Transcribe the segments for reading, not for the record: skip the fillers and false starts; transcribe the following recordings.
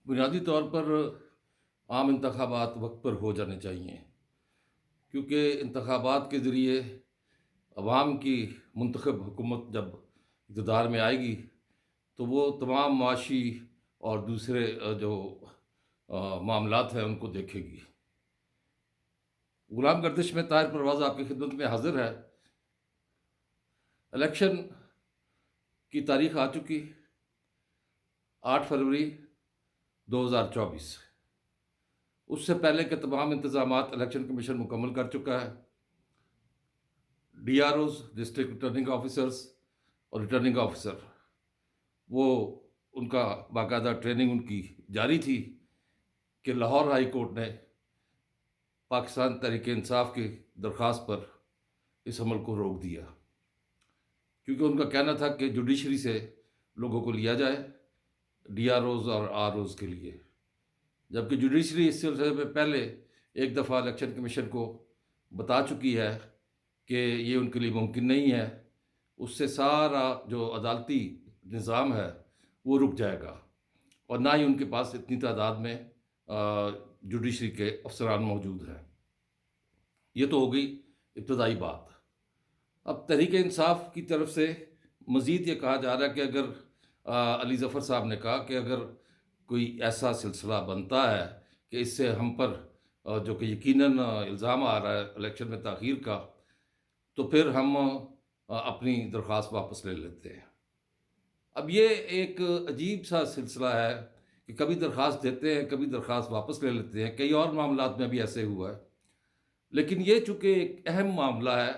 बुनियादी तौर पर आम इंतखाबात वक्त पर हो जाने चाहिए, क्योंकि इंतखाबात के ज़रिए अवाम की मुंतखब हुकूमत जब इक़्तिदार में आएगी तो वो तमाम माशी और दूसरे मामलात हैं उनको देखेगी। गुलाम गर्दिश में ताहिर परवाज़ आपकी खिदमत में हाज़िर है। इलेक्शन की तारीख आ चुकी 8 फरवरी 2024। उससे पहले के तमाम इंतज़ामात इलेक्शन कमीशन मुकम्मल कर चुका है। DROs, डिस्ट्रिक्ट रिटर्निंग ऑफिसर्स और रिटर्निंग ऑफिसर, वो उनका बाकायदा ट्रेनिंग उनकी जारी थी कि लाहौर हाई कोर्ट ने पाकिस्तान तहरीक इंसाफ की दरख्वास्त पर इस अमल को रोक दिया, क्योंकि उनका कहना था कि जुडिशरी से लोगों को लिया जाए DROs और ROs के लिए, जबकि जुडिशरी इस सिलसिले में पहले एक दफ़ा इलेक्शन कमीशन को बता चुकी है कि ये उनके लिए मुमकिन नहीं है। उससे सारा जो अदालती निज़ाम है वो रुक जाएगा और ना ही उनके पास इतनी तादाद में जुडिशरी के अफसरान मौजूद हैं। ये तो हो गई इब्तदाई बात। अब तहरीक इंसाफ की तरफ से मज़ीद ये कहा जा रहा है कि अगर अली ज़फ़र साहब ने कहा कि अगर कोई ऐसा सिलसिला बनता है कि इससे हम पर जो कि यकीनन इल्ज़ाम आ रहा है इलेक्शन में ताख़ीर का, तो फिर हम अपनी दरख्वास्त वापस ले लेते हैं। अब ये एक अजीब सा सिलसिला है कि कभी दरख्वास्त देते हैं, कभी दरख्वास्त वापस ले लेते हैं। कई और मामलात में भी ऐसे हुआ है। लेकिन ये चूँकि एक अहम मामला है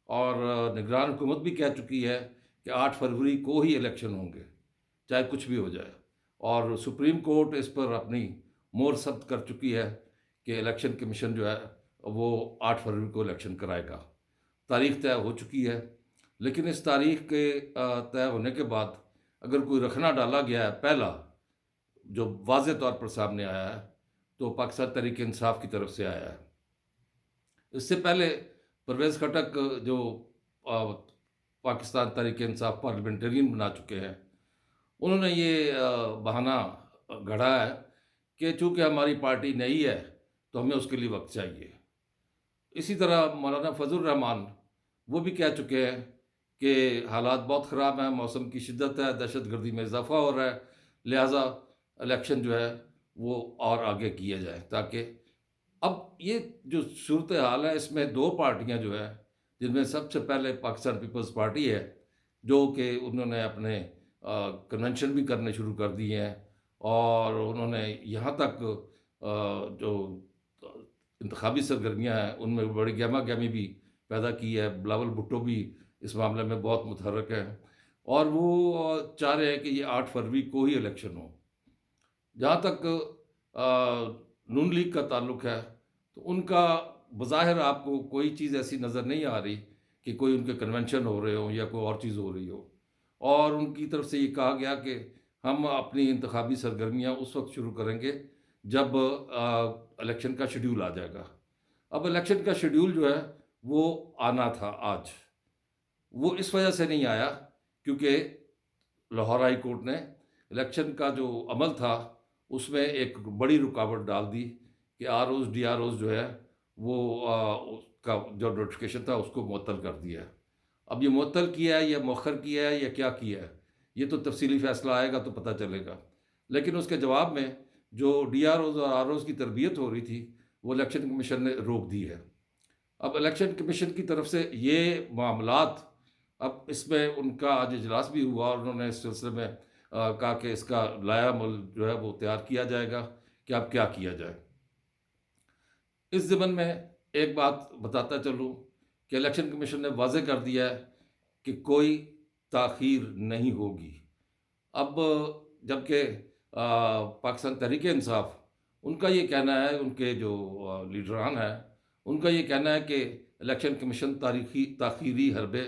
और निगरान हुकूमत भी कह चुकी है कि 8 फरवरी को ही इलेक्शन होंगे, चाहे कुछ भी हो जाए। और सुप्रीम कोर्ट इस पर अपनी मोहर सख्त कर चुकी है कि इलेक्शन कमीशन जो है वो 8 फरवरी को इलेक्शन कराएगा। तारीख तय हो चुकी है, लेकिन इस तारीख के तय होने के बाद अगर कोई रखना डाला गया है पहला, जो वाज़े तौर पर सामने आया है, तो पाकिस्तान तहरीक इंसाफ की तरफ से आया है। इससे पहले परवेज़ खटक जो अ, पाकिस्तान तहरीक इंसाफ पार्लियामेंटेरियन बना चुके हैं, उन्होंने ये बहाना गढ़ा है कि चूँकि हमारी पार्टी नई है तो हमें उसके लिए वक्त चाहिए। इसी तरह मौलाना फजल रहमान वो भी कह चुके हैं कि हालात बहुत ख़राब हैं, मौसम की शिद्दत है, दहशतगर्दी में इजाफ़ा हो रहा है, लिहाजा इलेक्शन जो है वो और आगे किया जाए, ताकि अब ये जो सूरत हाल है इसमें दो पार्टियां जो है, जिनमें सबसे पहले पाकिस्तान पीपल्स पार्टी है, जो कि उन्होंने अपने कन्वेंशन भी करने शुरू कर दिए हैं और उन्होंने यहाँ तक जो इंतखाबी सरगर्मियाँ हैं उनमें बड़ी गहमा गहमी भी पैदा की है। बिलावल भुट्टो भी इस मामले में बहुत मुतहरक हैं और वो चाह रहे हैं कि ये 8 फरवरी को ही इलेक्शन हो। जहाँ तक नून लीग का ताल्लुक है, तो उनका बज़ाहिर आपको कोई चीज़ ऐसी नज़र नहीं आ रही कि कोई उनके कन्वेंशन हो रहे हों या कोई और चीज़ हो रही हो। और उनकी तरफ से ये कहा गया कि हम अपनी इंतखाबी सरगर्मियाँ उस वक्त शुरू करेंगे जब इलेक्शन का शेड्यूल आ जाएगा। अब इलेक्शन का शेड्यूल जो है वो आना था आज, वो इस वजह से नहीं आया क्योंकि लाहौर हाई कोर्ट ने इलेक्शन का जो अमल था उसमें एक बड़ी रुकावट डाल दी कि ROs DROs जो है वो उसका जो नोटिफिकेशन था उसको मुअत्तल कर दिया है। अब ये मुअत्तल किया है या मौखर किया है या क्या किया है, ये तो तफसीली फ़ैसला आएगा तो पता चलेगा। लेकिन उसके जवाब में जो DROs और ROs की तरबियत हो रही थी वो इलेक्शन कमीशन ने रोक दी है। अब इलेक्शन कमीशन की तरफ से ये मामलात, अब इसमें उनका आज इजलास भी हुआ और उन्होंने इस सिलसिले में कहा कि इसका लाया अमल जो है वो तैयार किया जाएगा कि अब क्या किया जाए। इस ज़िमन में एक बात बताता चलूँ कि इलेक्शन कमीशन ने वाज़ेह कर दिया है कि कोई ताख़ीर नहीं होगी। अब जबकि पाकिस्तान तहरीक इंसाफ, उनका ये कहना है, उनके जो लीडरान हैं, उनका ये कहना है कि इलेक्शन कमीशन तारीखी ताख़ीरी हरबे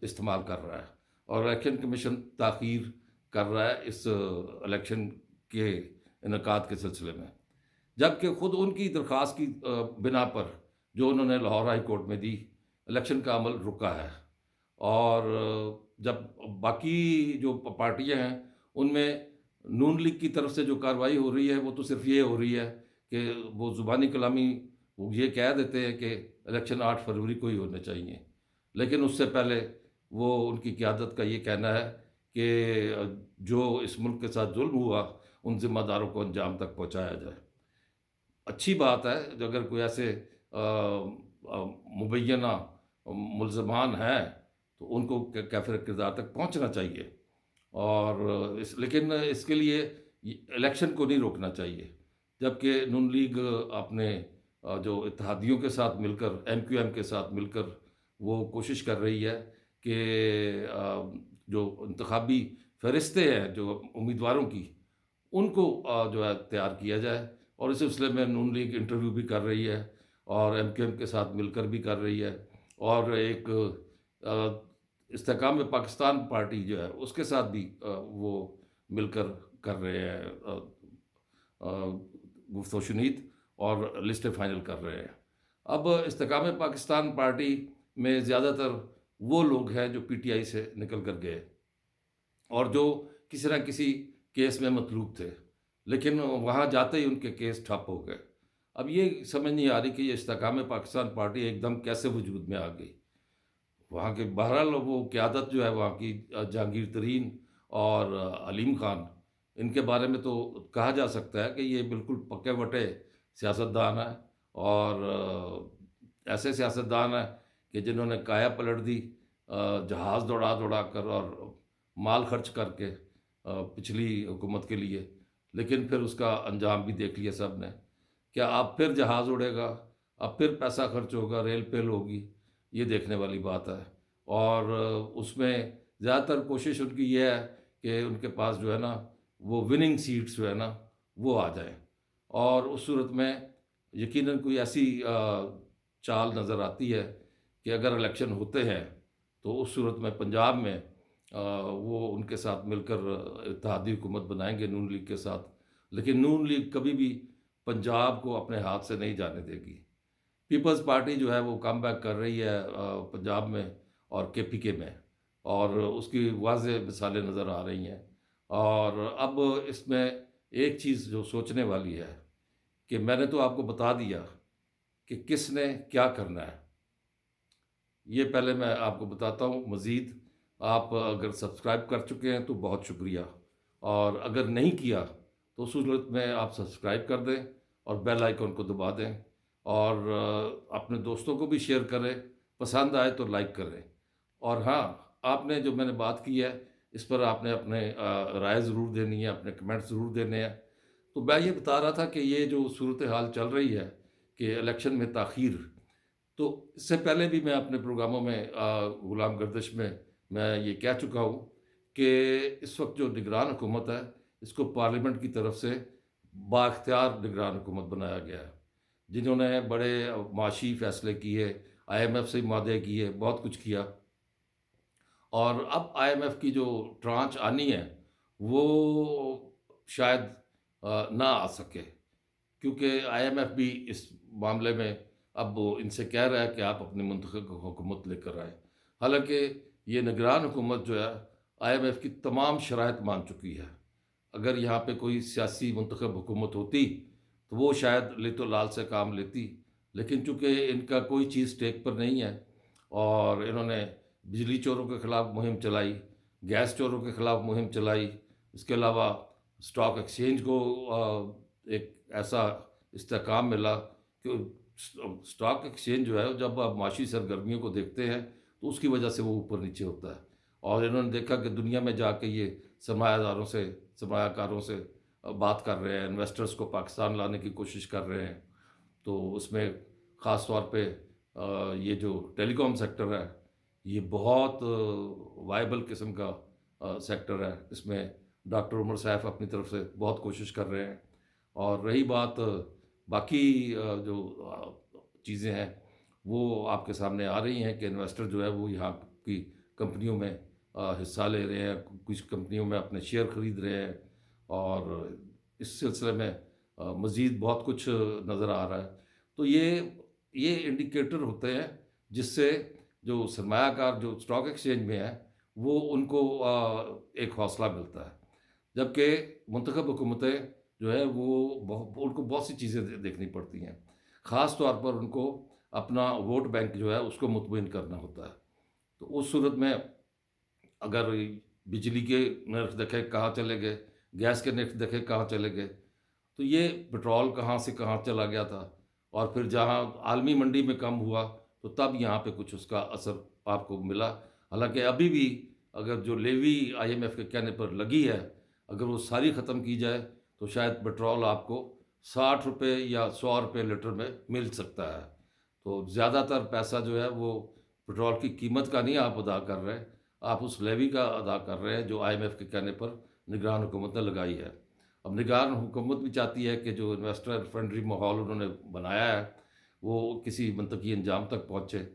इस्तेमाल कर रहा है और इलेक्शन कमीशन ताख़ीर कर रहा है इस इलेक्शन के इनेकाद के सिलसिले में। जबकि ख़ुद उनकी दरख्वास्त की बिना पर जो उन्होंने लाहौर हाई कोर्ट में दी, इलेक्शन का अमल रुका है। और जब बाकी जो पार्टियां हैं उनमें नून लीग की तरफ से जो कार्रवाई हो रही है वो तो सिर्फ ये हो रही है कि वो ज़ुबानी कलामी वो ये कह देते हैं कि इलेक्शन 8 फरवरी को ही होने चाहिए, लेकिन उससे पहले वो उनकी क़यादत का ये कहना है कि जो इस मुल्क के साथ जुल्म हुआ उन ज़िम्मेदारों को अंजाम तक पहुँचाया जाए। अच्छी बात है जो अगर कोई ऐसे मुबैना मुल्ज़मान हैं तो उनको कैफ़िर किरदार तक पहुँचना चाहिए। और लेकिन इसके लिए इलेक्शन को नहीं रोकना चाहिए, जबकि नून लीग अपने जो इत्तेहादियों के साथ मिलकर एमक्यूएम के साथ मिलकर वो कोशिश कर रही है कि जो इंतखाबी फहरिस्तें हैं जो उम्मीदवारों की उनको जो है तैयार किया जाए, और इस सिलसिले में नून लीग इंटरव्यू भी कर रही है और एमक्यूएम के साथ मिलकर भी कर रही है, और एक इस्तेहकाम पाकिस्तान पार्टी जो है उसके साथ भी वो मिलकर कर रहे हैं गुफ्त शुनीद और लिस्टें फाइनल कर रहे हैं। अब इस्तेहकाम पाकिस्तान पार्टी में ज़्यादातर वो लोग हैं जो पीटीआई से निकल कर गए और जो किसी न किसी केस में मतलूब थे, लेकिन वहाँ जाते ही उनके केस ठप हो गए। अब ये समझ नहीं आ रही कि ये इस्तेहकाम पाकिस्तान पार्टी एकदम कैसे वजूद में आ गई। वहाँ के बहरहाल वो क़यादत जो है वहाँ की जहांगीर तरीन और अलीम ख़ान, इनके बारे में तो कहा जा सकता है कि ये बिल्कुल पक्के-वटे सियासतदान हैं और ऐसे सियासतदान हैं कि जिन्होंने काया पलट दी जहाज़ दौड़ा-दौड़ा कर और माल खर्च करके पिछली हुकूमत के लिए, लेकिन फिर उसका अंजाम भी देख लिया सब ने। क्या अब फिर जहाज़ उड़ेगा, अब फिर पैसा खर्च होगा, रेल पेल होगी, ये देखने वाली बात है। और उसमें ज़्यादातर कोशिश उनकी ये है कि उनके पास जो है ना वो विनिंग सीट्स जो है ना वो आ जाएँ, और उस सूरत में यकीनन कोई ऐसी चाल नज़र आती है कि अगर इलेक्शन होते हैं तो उस सूरत में पंजाब में वो उनके साथ मिलकर इत्तेहादी हुकूमत बनाएंगे नून लीग के साथ, लेकिन नून लीग कभी भी पंजाब को अपने हाथ से नहीं जाने देगी। पीपल्स पार्टी जो है वो कम बैक कर रही है पंजाब में और केपीके में, और उसकी वाज़ेह मिसालें नज़र आ रही हैं। और अब इसमें एक चीज़ जो सोचने वाली है कि मैंने तो आपको बता दिया कि किसने क्या करना है, ये पहले मैं आपको बताता हूँ। मज़ीद आप अगर सब्सक्राइब कर चुके हैं तो बहुत शुक्रिया, और अगर नहीं किया तो उस सूरत में आप सब्सक्राइब कर दें और बेल आइकन को दबा दें, और अपने दोस्तों को भी शेयर करें, पसंद आए तो लाइक करें। और हाँ, आपने जो मैंने बात की है इस पर आपने अपने राय ज़रूर देनी है, अपने कमेंट ज़रूर देने हैं। तो मैं ये बता रहा था कि ये जो सूरत हाल चल रही है कि इलेक्शन में ताख़ीर, तो इससे पहले भी मैं अपने प्रोग्रामों में गुलाम गर्दिश में मैं ये कह चुका हूँ कि इस वक्त जो निगरान हुकूमत है इसको पार्लियामेंट की तरफ से बाख्तियार निगरान हुकूमत बनाया गया है, जिन्होंने बड़े माशी फ़ैसले किए, आईएमएफ से मुआहदे किए, बहुत कुछ किया। और अब आईएमएफ की जो ट्रांच आनी है वो शायद ना आ सके, क्योंकि आईएमएफ भी इस मामले में अब वो इनसे कह रहा है कि आप अपनी मुंतखब हुकूमत लेकर आएँ। हालाँकि ये निगरान हुकूमत जो है आईएमएफ की तमाम शराइत मान चुकी है। अगर यहाँ पे कोई सियासी मुंतखब हुकूमत होती तो वो शायद लेतो लाल से काम लेती, लेकिन चूँकि इनका कोई चीज़ टेक पर नहीं है और इन्होंने बिजली चोरों के ख़िलाफ़ मुहिम चलाई, गैस चोरों के ख़िलाफ़ मुहिम चलाई, इसके अलावा स्टॉक एक्सचेंज को एक ऐसा इस्तेहकाम मिला कि स्टॉक एक्सचेंज जो है जब आप माशी सरगर्मियों को देखते हैं तो उसकी वजह से वो ऊपर नीचे होता है, और इन्होंने देखा कि दुनिया में जाके ये सरमायादारों से, सरमायाकारों से बात कर रहे हैं, इन्वेस्टर्स को पाकिस्तान लाने की कोशिश कर रहे हैं। तो उसमें ख़ास तौर पे ये जो टेलीकॉम सेक्टर है ये बहुत वायबल किस्म का सेक्टर है। इसमें डॉक्टर उमर सैफ अपनी तरफ से बहुत कोशिश कर रहे हैं। और रही बात बाकी जो चीज़ें हैं वो आपके सामने आ रही हैं कि इन्वेस्टर जो है वो यहाँ की कंपनियों में हिस्सा ले रहे हैं, कुछ कंपनियों में अपने शेयर खरीद रहे हैं, और इस सिलसिले में मज़ीद बहुत कुछ नज़र आ रहा है। तो ये इंडिकेटर होते हैं जिससे जो सरमायाकार जो स्टॉक एक्सचेंज में है वो उनको एक हौसला मिलता है। जबकि मुंतखब हुकूमतें जो है वो उनको बहुत सी चीज़ें देखनी पड़ती हैं। ख़ास तौर पर उनको अपना वोट बैंक जो है उसको मुतमईन करना होता है। तो उस सूरत में अगर बिजली के नर्ख़ देखें कहाँ चले गए, गैस के नर्ख़ देखें कहाँ चले गए, तो ये पेट्रोल कहाँ से कहाँ चला गया था। और फिर जहाँ आलमी मंडी में कम हुआ, तो तब यहाँ पे कुछ उसका असर आपको मिला। हालाँकि अभी भी अगर जो लेवी आईएमएफ के कहने पर लगी है, अगर वो सारी ख़त्म की जाए, तो शायद पेट्रोल आपको ₹60 या ₹100 लीटर में मिल सकता है। तो ज़्यादातर पैसा जो है वो पेट्रोल की कीमत का नहीं आप अदा कर रहे, आप उस लेवी का अदा कर रहे हैं जो आईएमएफ के कहने पर निगरान हुकूमत ने लगाई है। अब निगरान हुकूमत भी चाहती है कि जो इन्वेस्टर फ्रेंडली माहौल उन्होंने बनाया है, वो किसी मंतकी अंजाम तक पहुँचे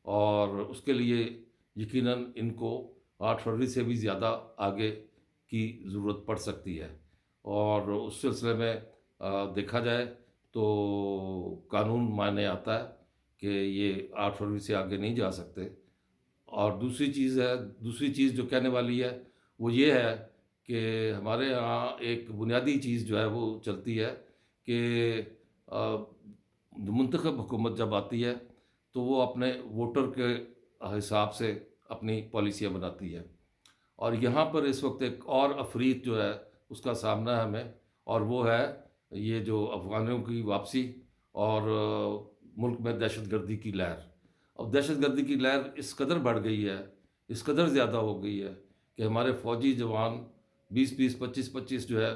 और उसके लिए यकीनन इनको 8 फरवरी से भी ज़्यादा आगे की ज़रूरत पड़ सकती है। और उस सिलसिले में देखा जाए तो कानून मायने आता है कि ये 8 फरवरी से आगे नहीं जा सकते। और दूसरी चीज़ जो कहने वाली है, वो ये है कि हमारे यहाँ एक बुनियादी चीज़ जो है वो चलती है कि अ, मुंतखब हुकूमत जब आती है, तो वो अपने वोटर के हिसाब से अपनी पॉलिसियाँ बनाती है। और यहाँ पर इस वक्त एक और अफरीत जो है उसका सामना है हमें, और वो है ये जो अफ़गानियों की वापसी और मुल्क में दहशतगर्दी की लहर। अब दहशतगर्दी की लहर इस कदर बढ़ गई है, इस कदर ज़्यादा हो गई है कि हमारे फ़ौजी जवान 20-20, 25-25 जो है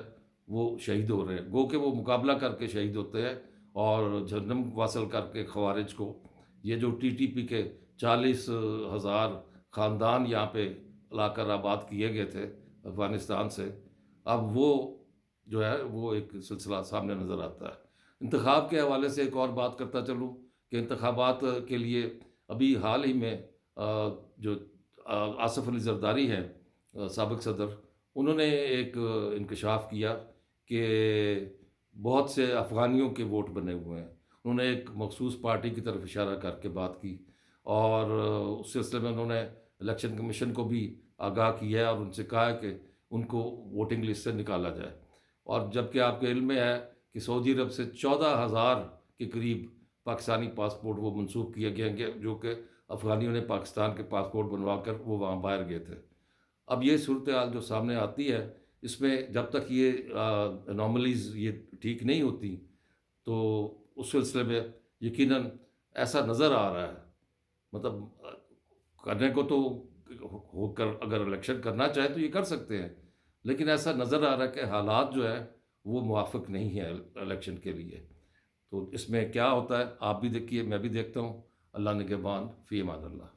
वो शहीद हो रहे हैं। गो के वो मुकाबला करके शहीद होते हैं और जहन्नम वासल करके ख़वारिज को, ये जो टीटीपी के 40,000 ख़ानदान यहाँ पे लाकर आबाद किए गए थे अफ़गानिस्तान से, अब वो जो है वो एक सिलसिला सामने नज़र आता है। इंतख़ाब के हवाले से एक और बात करता चलूँ कि इंतख़ाबात के लिए अभी हाल ही में जो आसिफ़ अली ज़रदारी हैं, साबिक़ सदर, उन्होंने एक इंकशाफ़ किया कि बहुत से अफ़गानियों के वोट बने हुए हैं। उन्होंने एक मख़सूस पार्टी की तरफ इशारा करके बात की और उस सिलसिले में उन्होंने इलेक्शन कमीशन को भी आगाह किया है और उनसे कहा है कि उनको वोटिंग लिस्ट से निकाला जाए। और जबकि आपके इल्म में है कि सऊदी अरब से 14,000 के करीब पाकिस्तानी पासपोर्ट वो मनसूख किए गए हैं, जो कि अफ़गानियों ने पाकिस्तान के पासपोर्ट बनवा कर वो वहाँ बाहर गए थे। अब ये सूरत हाल जो सामने आती है, इसमें जब तक ये एनॉमलीज़ ये ठीक नहीं होती, तो उस सिलसिले में यकीनन ऐसा नज़र आ रहा है, मतलब करने को तो होकर अगर इलेक्शन करना चाहे तो ये कर सकते हैं, लेकिन ऐसा नज़र आ रहा है कि हालात जो है वो मुवाफ़िक नहीं है इलेक्शन के लिए। तो इसमें क्या होता है आप भी देखिए, मैं भी देखता हूँ। अल्लाह निगहबान, फ़ी अमान अल्लाह।